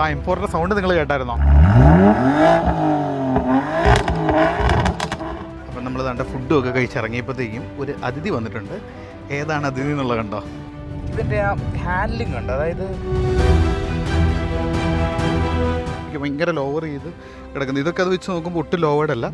ആ M4ൻ്റെ സൗണ്ട് നിങ്ങൾ കേട്ടായിരുന്നോ? അപ്പം നമ്മൾ തൻ്റെ ഫുഡും ഒക്കെ കഴിച്ചിറങ്ങിയപ്പോഴത്തേക്കും ഒരു അതിഥി വന്നിട്ടുണ്ട്. ഏതാണ് അതിഥി എന്നുള്ളത് കണ്ടോ? ഇതിൻ്റെ ആ ഹാൻഡ്ലിംഗ് ഉണ്ട്, അതായത് ഭയങ്കര ലോവർ ചെയ്ത് കിടക്കുന്നത്. ഇതൊക്കെ അത് വെച്ച് നോക്കുമ്പോൾ ഒട്ടും ലോവേഡ് അല്ല.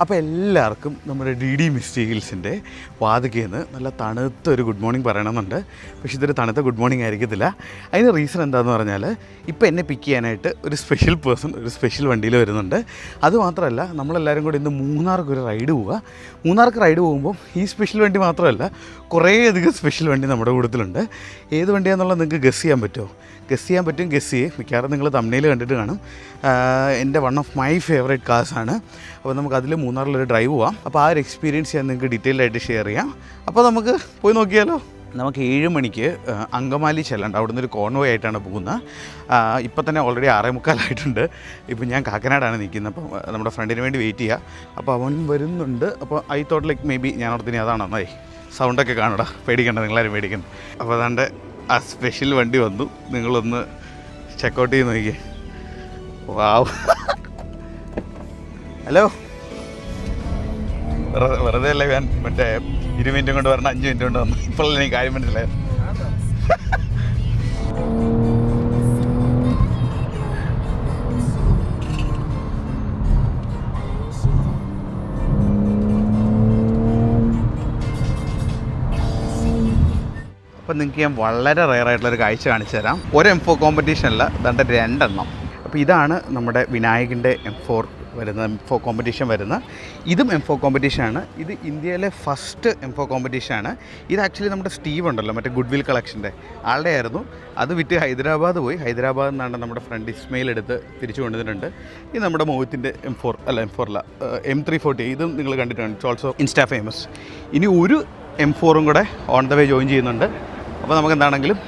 അപ്പോൾ എല്ലാവർക്കും നമ്മുടെ DD മിസ്റ്റി ഹിൽസിൻ്റെ വാതിക്കയിൽ നിന്ന് നല്ല തണുത്ത ഒരു ഗുഡ് മോർണിംഗ് പറയണമെന്നുണ്ട്. പക്ഷേ ഇതൊരു തണുത്ത ഗുഡ് മോർണിംഗ് ആയിരിക്കത്തില്ല. അതിന് റീസൺ എന്താണെന്ന് പറഞ്ഞാൽ ഇപ്പോൾ എന്നെ പിക്ക് ചെയ്യാനായിട്ട് ഒരു സ്പെഷ്യൽ പേഴ്സൺ ഒരു സ്പെഷ്യൽ വണ്ടിയിൽ വരുന്നുണ്ട്. അതുമാത്രമല്ല, നമ്മളെല്ലാവരും കൂടി ഇന്ന് മൂന്നാർക്ക് ഒരു റൈഡ് പോവുക. മൂന്നാർക്ക് റൈഡ് പോകുമ്പോൾ ഈ സ്പെഷ്യൽ വണ്ടി മാത്രമല്ല, കുറേയധികം സ്പെഷ്യൽ വണ്ടി നമ്മുടെ കൂട്ടത്തിലുണ്ട്. ഏത് വണ്ടിയാണെന്നുള്ളത് നിങ്ങൾക്ക് ഗസ് ചെയ്യാൻ പറ്റുമോ? ഗസ് ചെയ്യാൻ പറ്റും, ഗസ് ചെയ്യേ. മിക്കവാറും നിങ്ങൾ തംബ്നെയിൽ കണ്ടിട്ട് കാണും. എൻ്റെ വൺ ഓഫ് മൈ ഫേവറേറ്റ് കാർസാണ്. അപ്പോൾ നമുക്ക് അതിൽ മൂന്നാറിലൊരു ഡ്രൈവ് പോവാം. അപ്പോൾ ആ ഒരു എക്സ്പീരിയൻസ് ഞാൻ നിങ്ങൾക്ക് ഡീറ്റെയിൽഡ് ആയിട്ട് ഷെയർ ചെയ്യാം. അപ്പോൾ നമുക്ക് പോയി നോക്കിയാലോ? നമുക്ക് 7 മണിക്ക് അങ്കമാലി ചെല്ലണ്ട. അവിടെ നിന്നൊരു കോൺവോയ് ആയിട്ടാണ് പോകുന്നത്. ഇപ്പോൾ തന്നെ ഓൾറെഡി 6:45 ഇപ്പോൾ ഞാൻ കാക്കനാടാണ് നിൽക്കുന്നത്. അപ്പോൾ നമ്മുടെ ഫ്രണ്ടിന് വേണ്ടി വെയിറ്റ് ചെയ്യുക. അപ്പോൾ അവൻ വരുന്നുണ്ട്. അപ്പോൾ I thought like may be ഞാൻ ഓർത്തിന് അതാണ് നന്നായി. സൗണ്ടൊക്കെ കാണൂടാ, പേടിക്കണ്ട, നിങ്ങളാരും പേടിക്കണ്ട. അപ്പോൾ അതാണ്ട് ആ സ്പെഷ്യൽ വണ്ടി വന്നു. നിങ്ങളൊന്ന് ചെക്കൗട്ട് ചെയ്ത് നോക്കിയേ. വാവ്, ഹലോ. വെറുതെ അല്ലേ ഞാൻ മറ്റേ 20 മിനിറ്റ് കൊണ്ട് വരണം, 5 മിനിറ്റ് കൊണ്ട് വന്നു. ഇപ്പോഴല്ലേ എനിക്ക് കാര്യം മനസ്സിലായത്. അപ്പം നിങ്ങൾക്ക് ഞാൻ വളരെ റെയറായിട്ടുള്ളൊരു കാഴ്ച കാണിച്ചു തരാം. ഒരു M4 കോമ്പറ്റീഷനല്ല, ഇതാണ്ട് 2 എണ്ണം. അപ്പോൾ ഇതാണ് നമ്മുടെ വിനായകൻ്റെ M4 കോമ്പറ്റീഷൻ വരുന്നത്. ഇതും M4 കോമ്പറ്റീഷനാണ്. ഇത് ഇന്ത്യയിലെ ഫസ്റ്റ് M4 കോമ്പറ്റീഷനാണ്. ഇത് ആക്ച്വലി നമ്മുടെ സ്റ്റീവ് ഉണ്ടല്ലോ, മറ്റേ ഗുഡ് വിൽ കളക്ഷൻ്റെ ആളുടെ ആയിരുന്നു. അത് വിറ്റ് ഹൈദരാബാദ് പോയി. ഹൈദരാബാദിൽ നിന്നാണ് നമ്മുടെ ഫ്രണ്ട് ഇസ്മയിൽ എടുത്ത് തിരിച്ചു കൊണ്ടുവന്നിട്ടുണ്ട്. ഇത് നമ്മുടെ മോഹിത്തിൻ്റെ M4 അല്ല, M340. ഇതും നിങ്ങൾ കണ്ടിട്ടുണ്ട്. It's also insta famous. ഇനി ഒരു M4 കൂടെ ഓൺ ദ വേ ജോയിൻ ചെയ്യുന്നുണ്ട്. അപ്പോൾ നമുക്ക് എന്താണെങ്കിലും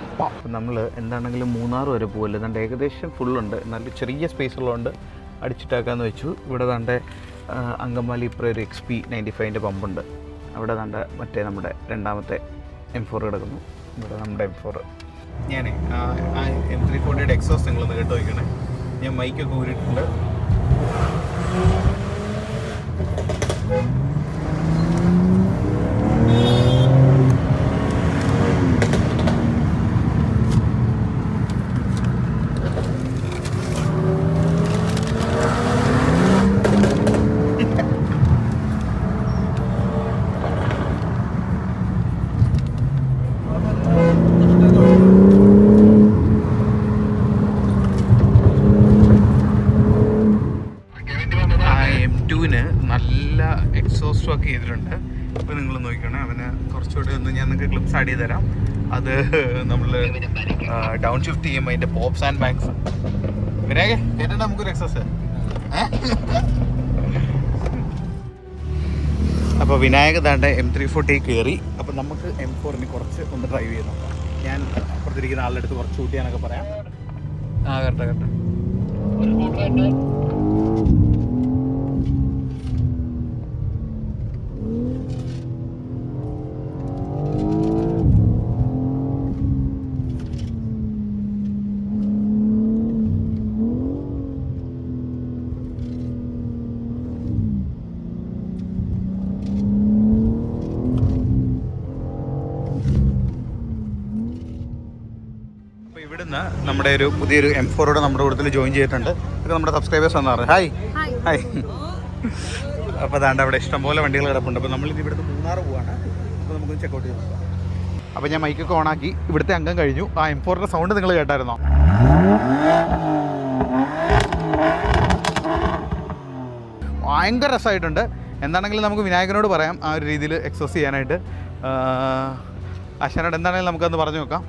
നമ്മൾ എന്താണെങ്കിലും മൂന്നാർ വരെ പോകില്ല. അതുകൊണ്ട് ഏകദേശം ഫുള്ളുണ്ട്. നല്ല ചെറിയ സ്പേസ് ഉള്ളതുകൊണ്ട് അടിച്ചിട്ടാക്കാമെന്ന് വെച്ചു. ഇവിടെ ദാണ്ടെ അങ്കമാലി ഇപ്പോൾ ഒരു XP 95ൻ്റെ പമ്പുണ്ട്. അവിടെ ദാണ്ടെ മറ്റേ നമ്മുടെ രണ്ടാമത്തെ M4 കിടക്കുന്നു. ഇവിടെ നമ്മുടെ M4. ഞാൻ M340യുടെ എക്സോസ്റ്റ് നിങ്ങളൊന്ന് കേട്ട് വയ്ക്കണേ. ഞാൻ മൈക്കൊക്കെ ഊരിയിട്ടുണ്ട്. നല്ല എക്സോസ്റ്റ് വർക്ക് ചെയ്തിട്ടുണ്ട്. ഇപ്പോൾ നിങ്ങൾ നോക്കിക്കോണേ, അവന് കുറച്ചുകൂടി ഒന്ന് ഞാൻ നിങ്ങൾക്ക് ക്ലിപ്സ് ആഡ് ചെയ്ത് തരാം. അത് നമ്മൾ ഡൗൺ ഷിഫ്റ്റ് ചെയ്യുമ്പോൾ അതിൻ്റെ പോപ്സ് ആൻഡ് ബാങ്ക്സ്. വിനായക കേട്ടിട്ട് നമുക്കൊരു എക്സോസ്റ്റ്. അപ്പോൾ വിനായക ദാണ്ടെ M340 കയറി. അപ്പോൾ നമുക്ക് M4 കുറച്ച് ഒന്ന് ഡ്രൈവ് ചെയ്ത് നോക്കാം. ഞാൻ അപ്പുറത്തിരിക്കുന്ന ആളുടെ അടുത്ത് കുറച്ച് ഷൂട്ട് ചെയ്യാനൊക്കെ പറയാം. കറക്റ്റ്. ഇവിടുന്ന് നമ്മുടെ ഒരു പുതിയൊരു M4 നമ്മുടെ കൂട്ടത്തിൽ ജോയിൻ ചെയ്തിട്ടുണ്ട്. ഇതൊക്കെ നമ്മുടെ സബ്സ്ക്രൈബേഴ്സ് വന്നാറ്. ഹായ്. അപ്പോൾ അതാണ്ട് അവിടെ ഇഷ്ടംപോലെ വണ്ടികൾ കിടപ്പുണ്ട്. അപ്പോൾ നമ്മളിത് ഇവിടുന്ന് മൂന്നാർ പോവാണ്. അപ്പോൾ നമുക്ക് ചെക്കൗട്ട് ചെയ്ത് നോക്കാം. അപ്പോൾ ഞാൻ മൈക്കൊക്കെ ഓണാക്കി. ഇവിടുത്തെ അംഗം കഴിഞ്ഞു. ആ M4ൻ്റെ സൗണ്ട് നിങ്ങൾ കേട്ടായിരുന്നോ? ഭയങ്കര രസമായിട്ടുണ്ട്. എന്താണെങ്കിലും നമുക്ക് വിനായകനോട് പറയാം ആ ഒരു രീതിയിൽ എക്സോസ് ചെയ്യാനായിട്ട്. ആശാനോട് എന്താണെങ്കിലും നമുക്കതൊന്ന് പറഞ്ഞു നോക്കാം.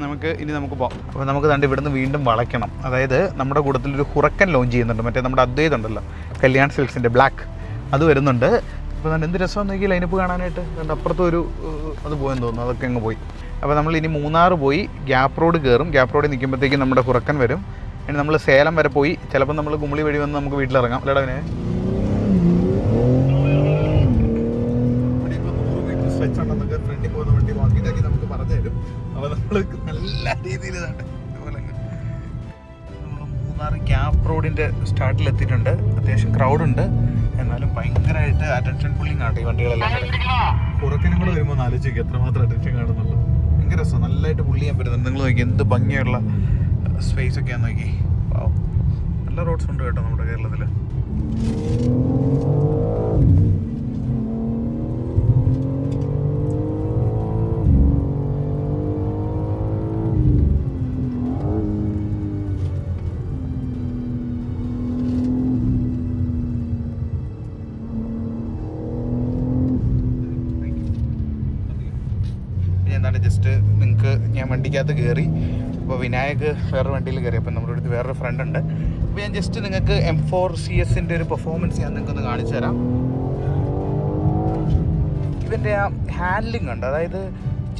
നമുക്ക് പോകാം. അപ്പോൾ നമുക്ക് കണ്ട് ഇവിടുന്ന് വീണ്ടും വളയ്ക്കണം. അതായത് നമ്മുടെ കൂട്ടത്തിലൊരു ഹുറക്കൻ ലോഞ്ച് ചെയ്യുന്നുണ്ട്. മറ്റേ നമ്മുടെ അദ്വൈത് ഉണ്ടല്ലോ, കല്യാൺ സിൽക്സിൻ്റെ ബ്ലാക്ക്, അത് വരുന്നുണ്ട്. അപ്പോൾ അതുകൊണ്ട് എന്ത് രസമെന്ന് നോക്കി ലൈനപ്പ് കാണാനായിട്ട്. അതുകൊണ്ട് അപ്പുറത്തൊരു അത് പോയെന്ന് തോന്നുന്നു, അതൊക്കെ അങ്ങ് പോയി. അപ്പോൾ നമ്മൾ ഇനി മൂന്നാർ പോയി ഗ്യാപ്പ് റോഡ് കയറും. ഗ്യാപ്പ് റോഡിൽ നിൽക്കുമ്പോഴത്തേക്കും നമ്മുടെ ഹുറക്കൻ വരും. ഇനി നമ്മൾ സേലം വരെ പോയി ചിലപ്പോൾ നമ്മൾ കുമളി വഴി വന്ന് നമുക്ക് വീട്ടിലിറങ്ങാം. അല്ലേടാ അവനെ നമ്മൾ നല്ല രീതിയിൽ ഇതുപോലെ നമ്മൾ മൂന്നാർ ക്യാമ്പ് റോഡിൻ്റെ സ്റ്റാർട്ടിലെത്തിയിട്ടുണ്ട്. അത്യാവശ്യം ക്രൗഡുണ്ട്, എന്നാലും ഭയങ്കരമായിട്ട് അറ്റൻഷൻ പുള്ളിങ് ആണ് ഈ വണ്ടികളെല്ലാം. കുറക്കിനും കൂടെ വരുമ്പോൾ ആലോചിക്കും എത്രമാത്രം അറ്റൻഷൻ കാണുന്നുള്ളൂ. ഭയങ്കര രസം, നല്ലതായിട്ട് പുള്ളി ചെയ്യാൻ പറ്റുന്നുണ്ട്. നിങ്ങൾ നോക്കി എന്ത് ഭംഗിയുള്ള സ്പേസ് ഒക്കെയാന്ന് നോക്കി. നല്ല റോഡ്സ് ഉണ്ട് കേട്ടോ നമ്മുടെ കേരളത്തിൽ. ജസ്റ്റ് നിങ്ങൾക്ക് ഞാൻ വണ്ടിക്കകത്ത് കയറി. അപ്പോൾ വിനായക് വേറെ വണ്ടിയിൽ കയറി. അപ്പം നമ്മുടെ അടുത്ത് വേറൊരു ഫ്രണ്ട് ഉണ്ട്. അപ്പോൾ ഞാൻ ജസ്റ്റ് നിങ്ങൾക്ക് M4 CS-ൻ്റെ ഒരു പെർഫോമൻസ് ഞാൻ നിങ്ങൾക്കൊന്ന് കാണിച്ചു തരാം. ഇവൻ്റെ ആ ഹാൻഡ്ലിംഗ് ഉണ്ട്, അതായത്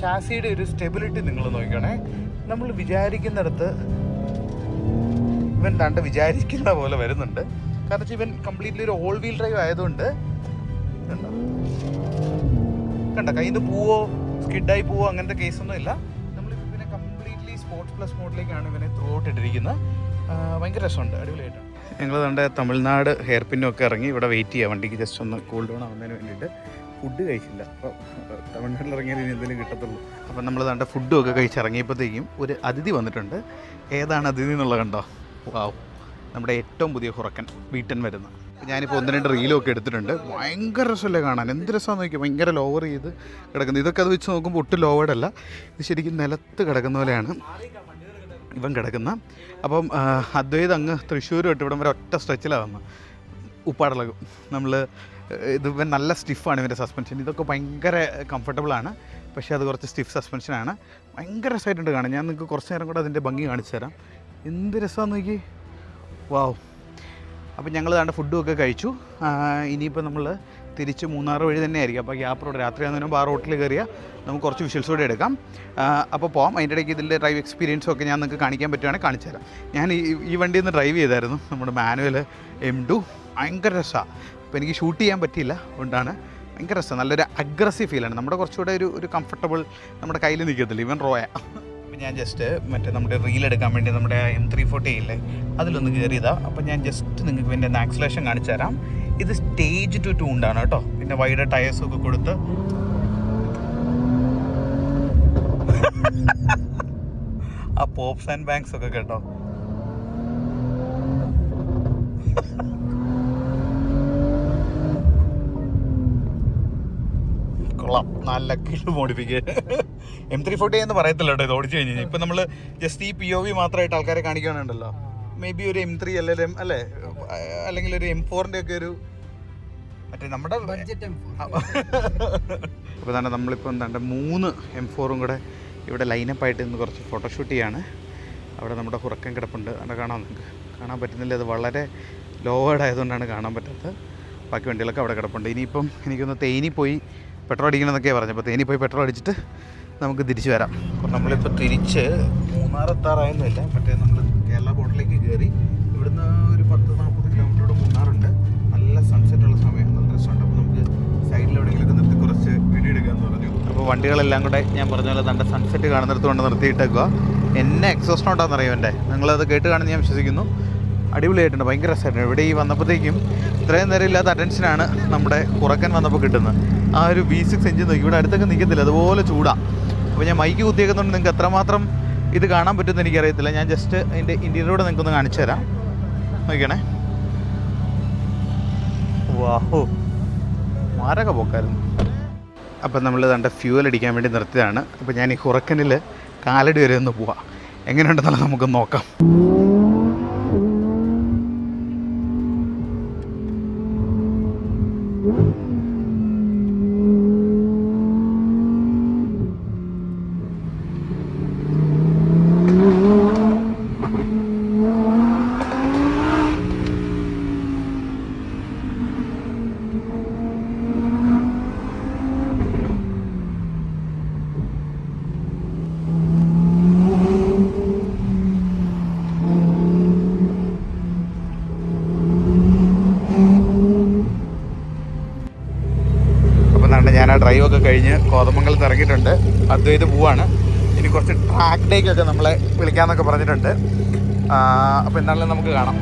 ചാസിയുടെ ഒരു സ്റ്റെബിലിറ്റി നിങ്ങൾ നോക്കണേ. നമ്മൾ വിചാരിക്കുന്നിടത്ത് ഇവൻ തണ്ട് വിചാരിക്കുന്ന പോലെ വരുന്നുണ്ട്. കാരണം ഇവൻ കംപ്ലീറ്റ്ലി ഒരു ഓൾ വീൽ ഡ്രൈവ് ആയതുകൊണ്ട് കണ്ട കയ്യിൽ നിന്ന് പോവോ സ്കിഡായി പോവോ അങ്ങനത്തെ കേസൊന്നും ഇല്ല. നമ്മളിപ്പോൾ ഇവനെ കംപ്ലീറ്റ്ലി സ്പോർട്സ് പ്ലസ് മോഡിലേക്കാണ് ഇവനെ ത്രൂ ഔട്ട് ഇട്ടിരിക്കുന്നത്. ഭയങ്കര രസമുണ്ട്, അടിപൊളിയായിട്ടാണ്. ഞങ്ങൾ നമ്മുടെ തമിഴ്നാട് ഹെയർ പിന്നൊക്കെ ഇറങ്ങി ഇവിടെ വെയിറ്റ് ചെയ്യുക വണ്ടിക്ക് ജസ്റ്റ് ഒന്ന് കൂൾ ഡൗൺ ആവുന്നതിന് വേണ്ടിയിട്ട്. ഫുഡ് കഴിച്ചില്ല, അപ്പോൾ തമിഴ്നാട്ടിൽ ഇറങ്ങിയാൽ ഇനി എന്തെങ്കിലും കിട്ടത്തുള്ളൂ. അപ്പം നമ്മൾ നമ്മുടെ ഫുഡും ഒക്കെ കഴിച്ചിറങ്ങിയപ്പോഴത്തേക്കും ഒരു അതിഥി വന്നിട്ടുണ്ട്. ഏതാണ് അതിഥി എന്നുള്ളത് കണ്ടോ? വാവ്, നമ്മുടെ ഏറ്റവും പുതിയ ഹുറക്കൻ വീട്ടൻ വരുന്ന. ഞാനിപ്പോൾ 1-2 റീലൊക്കെ എടുത്തിട്ടുണ്ട്. ഭയങ്കര രസമല്ലേ കാണാൻ, എന്ത് രസമാണെന്ന് നോക്കിയാൽ. ഭയങ്കര ലോവർ ചെയ്ത് കിടക്കുന്നത്. ഇതൊക്കെ അത് വെച്ച് നോക്കുമ്പോൾ ഒട്ടും ലോവേഡല്ല, ഇത് ശരിക്കും നിലത്ത് കിടക്കുന്ന പോലെയാണ് ഇവൻ കിടക്കുന്ന. അപ്പം അദ്വൈത് അങ്ങ് തൃശ്ശൂർ തൊട്ട് ഇവിടം വരെ ഒറ്റ സ്ട്രെച്ചിലാണ് വന്നത്. ഉപ്പാടിളകും നമ്മൾ. ഇത് ഇവൻ നല്ല സ്റ്റിഫാണ് ഇവൻ്റെ സസ്പെൻഷൻ. ഇതൊക്കെ ഭയങ്കര കംഫർട്ടബിളാണ്, പക്ഷേ അത് കുറച്ച് സ്റ്റിഫ് സസ്പെൻഷനാണ്. ഭയങ്കര രസമായിട്ടുണ്ട് കാണാൻ. ഞാൻ നിങ്ങൾക്ക് കുറച്ച് നേരം കൂടെ അതിൻ്റെ ഭംഗി കാണിച്ചു തരാം. എന്ത് രസമാണെന്ന് നോക്കി. വാവ്. അപ്പം ഞങ്ങൾ താണ്ട ഫുഡും ഒക്കെ കഴിച്ചു. ഇനിയിപ്പോൾ നമ്മൾ തിരിച്ച് മൂന്നാർ വഴി തന്നെ ആയിരിക്കും. അപ്പോൾ ഗ്യാപ്പ് റോഡ് രാത്രി ആകുന്നതിന് മുമ്പ് ആ റോട്ടിൽ കയറിയാൽ നമുക്ക് കുറച്ച് വിഷ്വൽസ് കൂടെ എടുക്കാം. അപ്പോൾ പോകാം. അതിൻ്റെ ഇടയ്ക്ക് ഇതിൻ്റെ ഡ്രൈവ് എക്സ്പീരിയൻസും ഒക്കെ ഞാൻ നിങ്ങൾക്ക് കാണിക്കാൻ പറ്റുവാണെങ്കിൽ കാണിച്ചു തരാം. ഞാൻ ഈ വണ്ടിയിൽ നിന്ന് ഡ്രൈവ് ചെയ്തായിരുന്നു, നമ്മുടെ മാനുവൽ M2. ഭയങ്കര രസമാണ്. അപ്പോൾ എനിക്ക് ഷൂട്ട് ചെയ്യാൻ പറ്റിയില്ല, അതുകൊണ്ടാണ്. ഭയങ്കര രസം, നല്ലൊരു അഗ്രസീവ് ഫീലാണ്. നമ്മുടെ കുറച്ചുകൂടെ ഒരു കംഫർട്ടബിൾ നമ്മുടെ കയ്യിൽ നിൽക്കത്തില്ല. ഇവൻ റോയ. അപ്പോൾ ഞാൻ ജസ്റ്റ് മറ്റേ നമ്മുടെ റീലെടുക്കാൻ വേണ്ടി നമ്മുടെ M340 ഇല്ലേ അതിലൊന്ന് കയറിയതാണ്. അപ്പോൾ ഞാൻ ജസ്റ്റ് നിങ്ങൾക്ക് പിന്നെ ആക്സിലേഷൻ കാണിച്ചു തരാം. ഇത് സ്റ്റേജ് 2 ട്യൂണ്ടാണ് കേട്ടോ. പിന്നെ വൈഡ് ടയേഴ്സൊക്കെ കൊടുത്ത് ആ പോപ്സ് ആൻഡ് ബാങ്ക്സ് ഒക്കെ കേട്ടോ. കൊള്ളാം, നല്ല കിളു മോഡിഫിക്കേഷൻ. M340 എന്ന് പറയത്തില്ല കേട്ടോ ഇത് ഓടിച്ചു കഴിഞ്ഞാൽ. ഇപ്പം നമ്മൾ ജസ്റ്റ് ഈ POV മാത്രമായിട്ട് ആൾക്കാരെ കാണിക്കാനുണ്ടല്ലോ. മേ ബി ഒരു M3 അല്ലെങ്കിൽ ഒരു M4-ൻ്റെ ഒക്കെ ഒരു മറ്റേ നമ്മുടെ ബഡ്ജറ്റ്. അപ്പോൾ തന്നെ നമ്മളിപ്പോൾ എന്താണ്ട് 3 M4-ഉം കൂടെ ഇവിടെ ലൈനപ്പായിട്ട് ഇന്ന് കുറച്ച് ഫോട്ടോഷൂട്ട് ചെയ്യാണ്. അവിടെ നമ്മുടെ ഹുറക്കൻ കിടപ്പുണ്ട്. അവിടെ കാണാൻ നിങ്ങൾക്ക് കാണാൻ പറ്റുന്നില്ല, അത് വളരെ ലോവേഡ് ആയതുകൊണ്ടാണ് കാണാൻ പറ്റാത്തത്. ബാക്കി വണ്ടികളൊക്കെ അവിടെ കിടപ്പുണ്ട്. ഇനിയിപ്പം എനിക്കൊന്ന് തേനി പോയി പെട്രോൾ അടിക്കണമെന്നൊക്കെയാണ് പറഞ്ഞത്. അപ്പോൾ തേനി പോയി പെട്രോൾ അടിച്ചിട്ട് നമുക്ക് തിരിച്ച് വരാം. അപ്പോൾ നമ്മളിപ്പോൾ തിരിച്ച് മൂന്നാർ എത്താറായൊന്നുമില്ല. മറ്റേ നമ്മൾ കേരള ബോർഡറിലേക്ക് കയറി. ഇവിടുന്ന് ഒരു 10-40 കിലോമീറ്ററോട് മൂന്നാറുണ്ട്. നല്ല സൺസെറ്റുള്ള സമയം, നല്ല രസമുണ്ട്. അപ്പോൾ നമുക്ക് സൈഡിൽ എവിടെയെങ്കിലുമൊക്കെ നിർത്തി കുറച്ച് വീഡിയോ എടുക്കാമെന്ന് പറഞ്ഞു. അപ്പോൾ വണ്ടികളെല്ലാം കൂടെ ഞാൻ പറഞ്ഞ പോലെ തൻ്റെ സൺസെറ്റ് കാണുന്നിടത്ത് കൊണ്ട് നിർത്തിയിട്ടേക്കുക. എന്നെ എക്സോസ്റ്റ് നോട്ടാണെന്ന് അറിയാം എൻ്റെ. നിങ്ങളത് കേട്ട് കാണുമെന്ന് ഞാൻ വിശ്വസിക്കുന്നു. അടിപൊളിയായിട്ടുണ്ട്, ഭയങ്കര രസമായിരുന്നു. ഇവിടെ ഈ വന്നപ്പോഴത്തേക്കും ഇത്രയും നേരം ഇല്ലാത്ത അറ്റൻഷനാണ് നമ്മുടെ ഹുറക്കൻ വന്നപ്പോൾ കിട്ടുന്നത്. ആ ഒരു V6 എഞ്ചിൻ നോക്കി, ഇവിടെ അടുത്തൊക്കെ നിൽക്കത്തില്ല, അതുപോലെ ചൂടാണ്. അപ്പോൾ ഞാൻ മൈക്ക് കുത്തിയേക്കുന്നതുകൊണ്ട് നിങ്ങൾക്ക് എത്രമാത്രം ഇത് കാണാൻ പറ്റുമെന്ന് എനിക്കറിയത്തില്ല. ഞാൻ ജസ്റ്റ് അതിൻ്റെ ഇൻറ്റീരിയറോടെ നിങ്ങൾക്കൊന്ന് കാണിച്ചു തരാം. നോക്കണേ. വാഹോ, മാരക പോക്കായിരുന്നു. അപ്പം നമ്മൾ തൻ്റെ ഫ്യൂവൽ അടിക്കാൻ വേണ്ടി നിർത്തിയതാണ്. അപ്പോൾ ഞാൻ ഈ ഹുറക്കനിൽ കാലടി വരെ ഒന്ന് പോവാം. എങ്ങനെയുണ്ടെന്നുള്ളത് നമുക്കൊന്ന് നോക്കാം. ഞാൻ ആ ഡ്രൈവൊക്കെ കഴിഞ്ഞ് കോതമംഗലത്ത് ഇറങ്ങിയിട്ടുണ്ട്. അദ്വൈത് പോവാണ്. ഇനി കുറച്ച് ട്രാക്ക് ഡേക്കൊക്കെ നമ്മളെ വിളിക്കാമെന്നൊക്കെ പറഞ്ഞിട്ടുണ്ട്. അപ്പോൾ എന്താണെങ്കിലും നമുക്ക് കാണാം.